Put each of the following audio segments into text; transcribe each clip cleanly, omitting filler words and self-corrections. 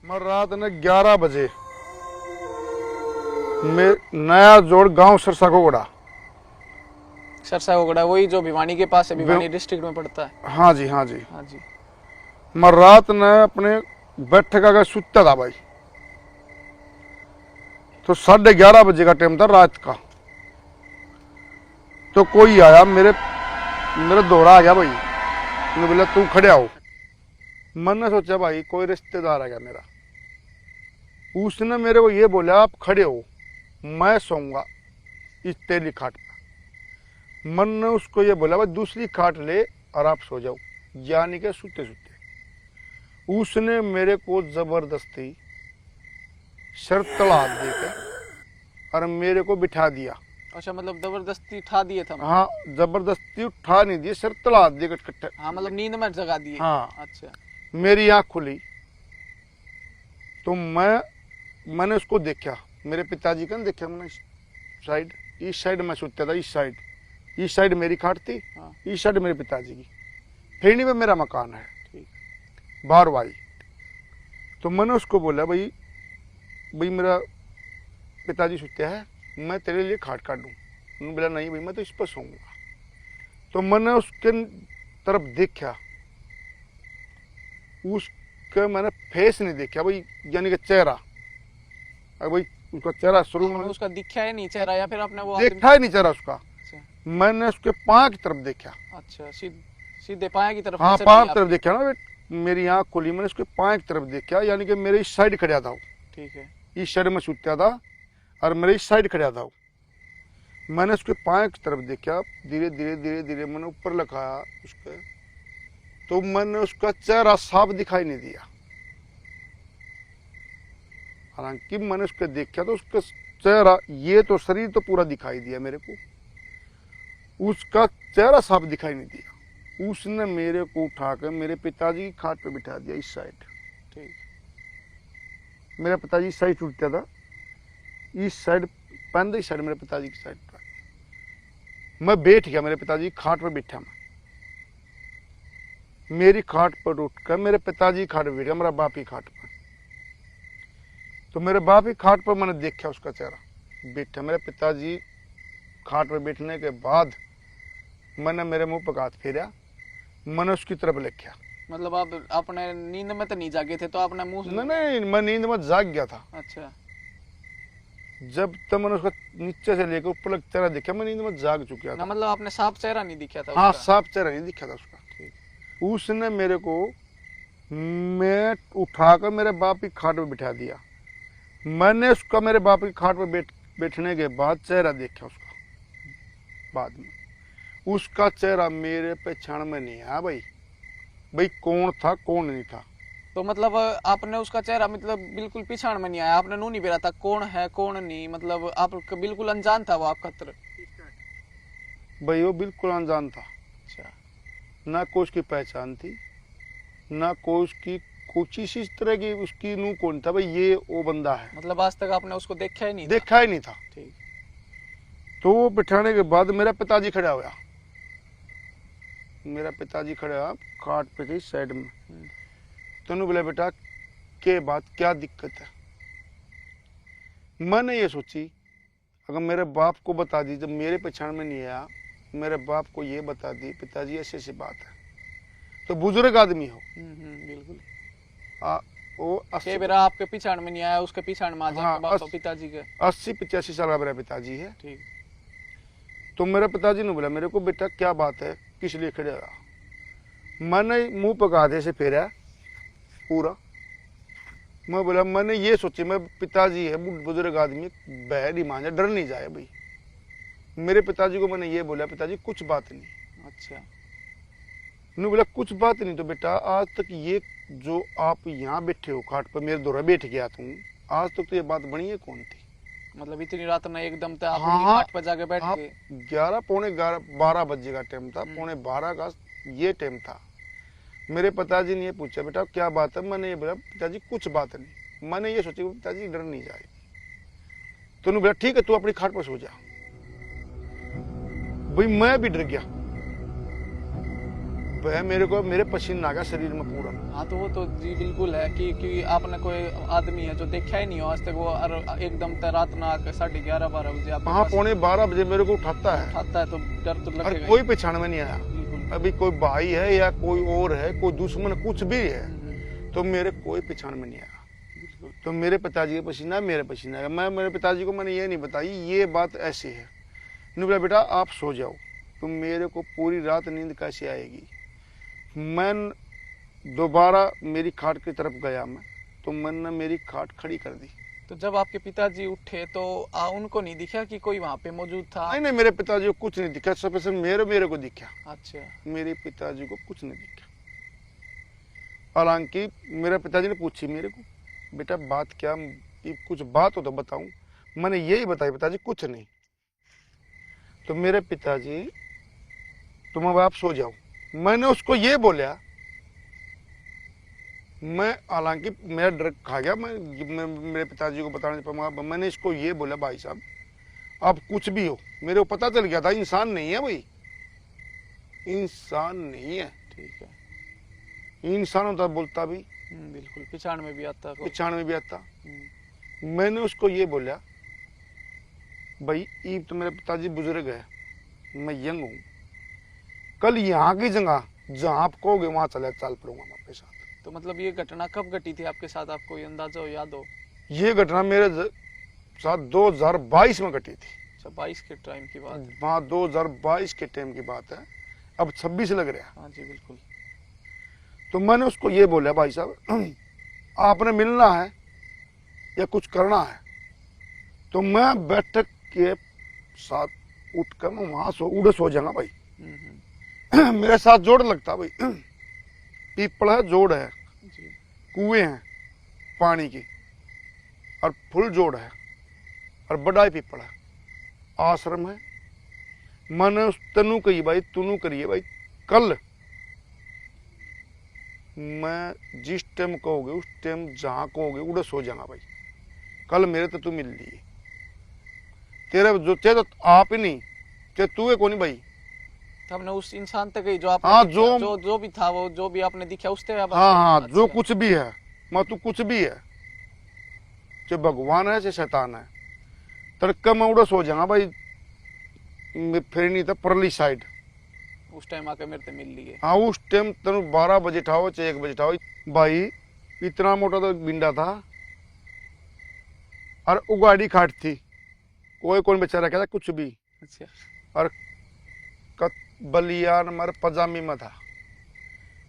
मैं रात ने 11 बजे में नया जोड़ गांव सरसा कोगड़ा। सरसा कोगड़ा वही जो भिवानी के पास है, भिवानी डिस्ट्रिक्ट में पड़ता है। हाँ जी हाँ जी। हाँ जी। मैं रात ने अपने बैठक का सुता था भाई, तो 11:30 बजे का टाइम था रात का। तो कोई आया मेरे दौरा आ गया भाई, मैंने बोला तू खड़े आओ। मैंने सोचा भाई कोई रिश्तेदार आ गया मेरा। उसने मेरे को ये बोला आप खड़े हो, मैं सोऊंगा इस तेली खाट पर। मैंने उसको ये बोला भाई दूसरी खाट ले और आप सो जाओ, यानी के सुते सुते। उसने मेरे को जबरदस्ती शर्त हाथ देकर और मेरे को बिठा दिया। अच्छा, मतलब जबरदस्ती उठा दिए थे? हाँ, जबरदस्ती उठा नहीं दिए, शर्त हाथ देकर कट्टे। हाँ, मतलब नींद में जगा दिए। हाँ। अच्छा। मेरी आंख खुली तो मैंने उसको देखा, मेरे पिताजी का देखा। मैंने साइड, इस साइड में सोता था, इस साइड मेरी खाट थी। हाँ। इस साइड मेरे पिताजी की। फेनी में मेरा मकान है, ठीक। बारवाई। तो मैंने उसको बोला भाई मेरा पिताजी सोते हैं, मैं तेरे लिए खाट काट दूं। उन्होंने बोला नहीं भाई मैं तो इस पर सोऊंगा। तो मैंने उसके तरफ देखा, उसका मैंने फेस नहीं देखा भाई, यानी कि चेहरा। अब भाई उसका चेहरा शुरू में उसका दिखा है नहीं चेहरा, या फिर आपने वो देखा ही नहीं चेहरा उसका। अच्छा। मैंने उसके पाँव की तरफ देखा। अच्छा, सीधे पाए की तरफ? हाँ, पाँव की तरफ देखा ना, मेरी आंख खुली, मैंने उसके पाँव की तरफ देखा, यानी कि मेरे इस साइड खड़ा था वो। ठीक है। इस साइड में सुता था और मेरे इस साइड खड़ा था वो। मैंने उसके पाँव की तरफ देखा, धीरे धीरे धीरे धीरे मैंने ऊपर लगाया उसके, तो मैंने उसका चेहरा साफ दिखाई नहीं दिया। हालांकि मैंने उसके देखा तो उसका चेहरा, ये तो शरीर तो पूरा दिखाई दिया मेरे को, उसका चेहरा साफ दिखाई नहीं दिया। उसने मेरे को उठाकर मेरे पिताजी की खाट पे बिठा दिया इस साइड। ठीक। मेरा पिताजी इस साइड उठता था, इस साइड पंद्रह साइड मेरे पिताजी की साइड पर मैं बैठ गया। मेरे पिताजी की खाट पर बैठा मैं, मेरी खाट पर उठकर मेरे पिताजी की खाट पर बैठ गया, मेरा बाप की खाट पर। तो मेरे बाप की खाट पर मैंने देखा उसका चेहरा बैठा। मेरे पिताजी खाट पर बैठने के बाद मैंने मेरे मुंह पर हाथ फेरा, मैंने उसकी तरफ लिखा। मतलब आप अपने नींद में तो नहीं जागे थे, तो आपने मुंह? नहीं, मैं नींद में जाग गया था। अच्छा। जब तक मैंने उसका नीचे से लेकर ऊपर तक चेहरा देखा, मैं नींद में जाग चुका था। मतलब आपने साफ चेहरा नहीं दिखा था? हाँ, उसका? साफ चेहरा नहीं दिखा था उसका। उसने मेरे को मैं उठाकर मेरे बाप की खाट पर बिठा दिया। मैंने उसका मेरे बाप की खाट पर बैठने के बाद चेहरा देखा उसका। बाद में उसका चेहरा मेरे पे क्षण में नहीं आया भाई कौन था कौन नहीं था। तो मतलब आपने उसका चेहरा मतलब बिल्कुल पहचान में नहीं आया? आपने नू नहीं बेरा था कौन है कौन नहीं, मतलब आप बिल्कुल अनजान था वो आपका भाई वो बिल्कुल अनजान था। अच्छा। ना कोई उसकी पहचान थी, ना कोई उसकी कुछ इस तरह की उसकी नू कौन था भाई ये वो बंदा है। मतलब आज तक आपने उसको देखा ही नहीं? देखा ही नहीं था। ठीक। तो वो बिठाने के बाद मेरा पिताजी खड़ा हुआ, मेरा पिताजी खड़ा हुआ खाट पे थी साइड में। तो बोला बेटा के बात क्या दिक्कत है। मैंने ये सोची अगर मेरे बाप को बता दी, जब मेरे पहचान में नहीं आया, मेरे बाप को ये बता दी पिताजी ऐसी ऐसी बात है, तो बुजुर्ग आदमी हो। बिल्कुल। वो बेरा आपके पहचान में नहीं आया, उसके पहचान में आ जाए। हाँ, पिताजी के 80-85 साल का मेरा पिताजी है। ठीक। तो मेरे पिताजी ने बोला मेरे को बेटा क्या बात है, किस लिए खड़े रहा। मैंने मुंह पर आधे से फेरा पूरा। मैं बोला मैंने ये सोची मैं पिताजी है बुजुर्ग आदमी, बह नहीं मान जाए, डर नहीं जाए भाई। मेरे पिताजी को मैंने ये बोला पिताजी कुछ बात नहीं। अच्छा। उन्होंने बोला कुछ बात नहीं। तो बेटा आज तक ये जो आप यहाँ बैठे हो खाट पर, मेरे दौरा बैठ गया तुम, आज तक तो ये बात बनी है कौन थी। मतलब इतनी रात में एकदम से आप हाँ, खाट पर जाके बैठ गए? 11 पौने 12 बजे का टाइम था, पौने 12 का ये टाइम था। मेरे पिताजी ने ये पूछा बेटा क्या बात है। मैंने ये बोला पिताजी कुछ बात नहीं। मैंने ये सोचा पिताजी डर नहीं जाए। तो उन्होंने बोला ठीक है तू अपनी खाट पर सो जा। भाई मैं भी डर गया, वह मेरे को मेरे पसीना आ गया शरीर में पूरा। हाँ तो वो तो जी बिल्कुल है कि आपने कोई आदमी है जो देखा ही नहीं हो आज तक, वो एकदम रात ना आकर 11:30-12 बजे आपके हाँ पास 11:15 बजे मेरे को उठाता है आता है, तो डर तो और लगेगा कोई पहचान में नहीं आया। बिल्कुल। अभी कोई भाई है या कोई और है, कोई दुश्मन कुछ भी है, हम्म, तो मेरे कोई पहचान में नहीं आया। बिल्कुल। तो मेरे पिताजी का पसीना है, मेरे पसीना है। मैं मेरे पिताजी को मैंने ये नहीं बताई ये बात ऐसी है। उन्होंने बोला बेटा आप सो जाओ। तो मेरे को पूरी रात नींद कैसे आएगी। मैं दोबारा मेरी खाट की तरफ गया मैं, तो मैंने मेरी खाट खड़ी कर दी। तो जब आपके पिताजी उठे तो उनको नहीं दिखा कि कोई वहां पे मौजूद था? नहीं नहीं, मेरे पिताजी को कुछ नहीं दिखा। सबसे पहले मेरे को दिखा। अच्छा। मेरे पिताजी को कुछ नहीं दिखा। हालांकि मेरे पिताजी ने पूछी मेरे को बेटा बात क्या, ये कुछ बात हो तो बताऊं। मैंने यही बताई पिताजी कुछ नहीं। तो मेरे पिताजी तुम अब आप सो जाओ। मैंने उसको ये बोला, मैं हालांकि मेरा डर खा गया। मैं मेरे पिताजी को बताने पर मैंने इसको ये बोला भाई साहब आप कुछ भी हो, मेरे को पता चल गया था इंसान नहीं है भाई, इंसान नहीं है। ठीक है। इंसान होता बोलता भी, बिल्कुल पिछाड़ में भी आता कोई। पिछाड़ में भी आता। मैंने उसको ये बोला भाई ये तो मेरे पिताजी बुजुर्ग है, मैं यंग हूँ, कल यहाँ की जगह जहाँ आप कहोगे वहां चल पड़ूंगा मैं आपके साथ। तो मतलब ये घटना कब घटी थी आपके साथ, आपको ये अंदाजा हो, याद हो? ये घटना मेरे साथ 2022 में घटी थी। अच्छा 22 के टाइम की बात है। हाँ 2022 के टाइम की बात है, अब 26 लग रहा है। हाँ जी बिल्कुल। तो मैंने उसको ये बोला भाई साहब आपने मिलना है या कुछ करना है, तो मैं बैठक के साथ उठकर मैं वहां उड़ सो जाऊंगा भाई। मेरे साथ जोड़ लगता भाई, पीपल है जोड़ है, जी। कुएं हैं पानी की और फुल जोड़ है और बड़ा ही पीपल है, आश्रम है। मैंने उस तनु कही भाई तनु करिए भाई, कल मैं जिस टाइम कहोगे उस टाइम जहां कहोगे उड़े सो जाना भाई। कल मेरे तो तू मिल ली तेरे जो थे तो आप ही नहीं चे तू है कौन भाई। तो हमने उस इंसान तक गई जो आपने हाँ जो भी था, वो जो भी आपने दिखा उससे हाँ हाँ अच्छा। जो कुछ भी है, मैं तू कुछ भी है, चाहे भगवान है चाहे शैतान है। तड़का मैं उड़ा सो जाऊंगा भाई, फिर नहीं था परली साइड। उस टाइम आके मेरे से मिल लिए। हाँ उस टाइम तेन 12 बजे ठाओ चाहे 1 बजे ठाओ भाई, इतना मोटा तो बिंडा था और उगाड़ी खाट थी, कोई कौन बेचारा कहता कुछ भी। अच्छा। और बलियान मर पजामी में था।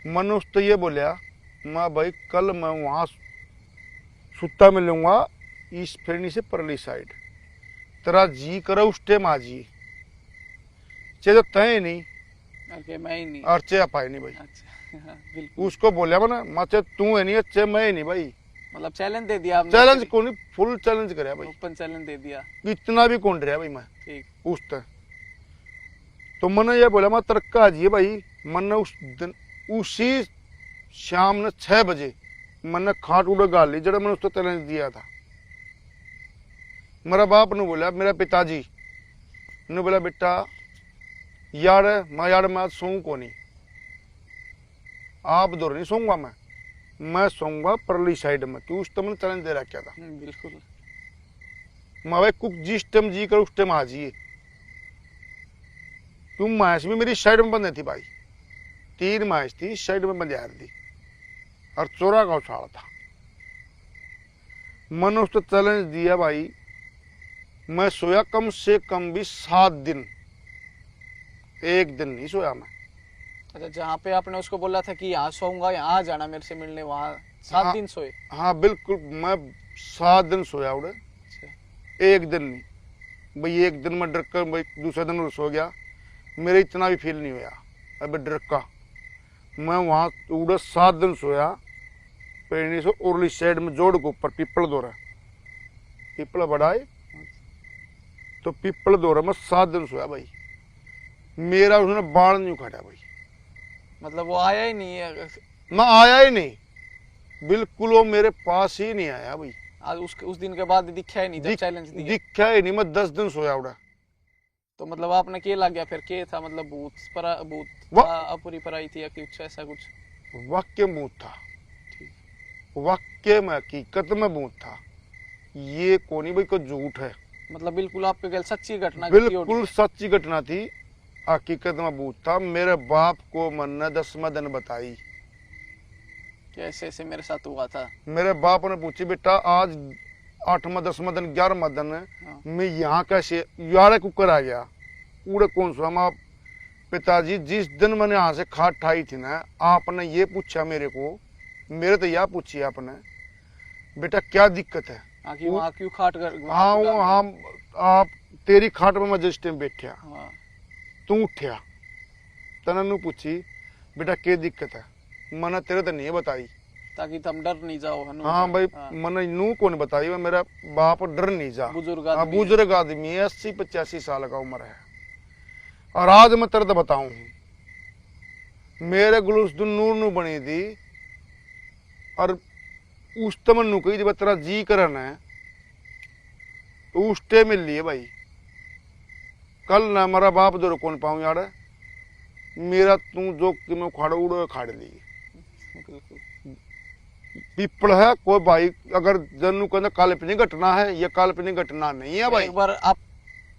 मनुष्य तो ये बोलिया मैं भाई कल मैं वहां सुता मिलूंगा इस फिरनी से परली साइड, तेरा जी करो उस टाइम आ जी, चे तो तय नहीं ओके मैं ही नहीं और चे पाए नहीं भाई। अच्छा हाँ, बिल्कुल। उसको बोलिया मैं मैं चे तू है नहीं चे मैं ही नहीं भाई। मतलब चैलेंज दे दिया आपने? चैलेंज को नहीं, फुल चैलेंज कराया भाई, ओपन चैलेंज दे दिया। इतना भी कौन रहा भाई मैं ठीक। उस तय। तो मैंने ये बोला मैं तरक्का जी भाई। मैंने उस दिन उसी शाम ने 6 बजे मैंने खाट उड़ा गाल ली जरा मैंने उसको चैलेंज दिया था। मेरा बाप ने बोला, मेरा पिताजी ने बोला बेटा यार मैं आज सोऊं को नहीं, आप दौर नहीं सोऊंगा मैं सोऊंगा परली साइड में, कि उस टाइम मैंने चैलेंज दे रखा था। बिल्कुल। मैं भाई कुछ जिस टाइम जी कर उस टाइम आ जाइए। तुम मैच भी मेरी साइड में बंद थी भाई, 3 मैच थी साइड में बंद आ रही थी और 14 का उछाल था। मैंने उसको चैलेंज दिया भाई, मैं सोया कम से कम भी 7 दिन, 1 दिन नहीं सोया मैं। अच्छा जहाँ पे आपने उसको बोला था कि यहाँ सोऊंगा, यहाँ आ जाना मेरे से मिलने, वहाँ 7 दिन सोए? हाँ बिल्कुल, मैं 7 दिन सोया उड़े। अच्छा। 1 दिन नहीं भाई, 1 दिन में डर कर भाई दूसरे दिन सो गया, मेरे इतना भी फील नहीं हुआ अब डर का। मैं वहाँ उड़े 7 दिन सोया पेड़नी से उर्ली साइड में जोड़ के ऊपर पीपल दौरा, पीपल बड़ा है तो पीपल दौरा में 7 दिन सोया भाई। मेरा उसने बाण नहीं उखाड़ा भाई, मतलब वो आया ही नहीं है? मैं आया ही नहीं, बिल्कुल वो मेरे पास ही नहीं आया भाई। आज उस दिन के बाद दिखा ही नहीं जब चैलेंज दिया? दिखा ही नहीं। मैं 10 दिन सोया उड़ा, तो मतलब आपने के लग गया फिर के था, मतलब भूत वाह। था, अपूरी पराई थी या कुछ ऐसा कुछ? वाक्य भूत था, ठीक। वाक्य में हकीकत में भूत था, ये कोनी भाई को झूठ है, मतलब बिल्कुल आपके गल सच्ची घटना घटी होगी। बिल्कुल सच्ची घटना थी, हकीकत में भूत था। मेरे बाप को मन ने 10वें दिन बताई कि ऐसे ऐसे मेरे साथ हुआ था। मेरे बाप ने पूछी बेटा आज 8वां 10वां दिन 11वां दिन हाँ। मैं यहाँ कैसे यारे कुकर आ गया उड़े कौन सा माँ। पिताजी जिस दिन मैंने यहाँ से खाट ठाई थी ना, आपने ये पूछा मेरे को, मेरे तो यह पूछी आपने बेटा क्या दिक्कत है। वहाँ क्यों खाट कर हाँ वो हाँ आप तेरी खाट में मैं जिस टाइम बैठा हाँ। तू उठ्या तनू पूछी बेटा क्या दिक्कत है, मैंने तेरे तो नहीं बताई। ताकि तुम डर नहीं जाओ हनु। हाँ भाई मैंने नू कौन बताई, मेरा बाप डर नहीं जा। बुजुर्ग हाँ आदमी बुजुर्ग आदमी है, 80-85 साल का उम्र है। और आज मैं तेरे तो बताऊं मेरे गुलूस नूर नू बनी थी और उस तमन नू कही थी तेरा जी करन है उस टे मिल लिए भाई। कल ना मेरा बाप जो कौन पाऊं यार, मेरा तू जो कि मैं खाड़ उड़ो खाड़ ली। बिल्कुल। पीपल है कोई भाई अगर जनू कहना काल्पनिक घटना है, ये काल्पनिक घटना नहीं है भाई। एक बार आप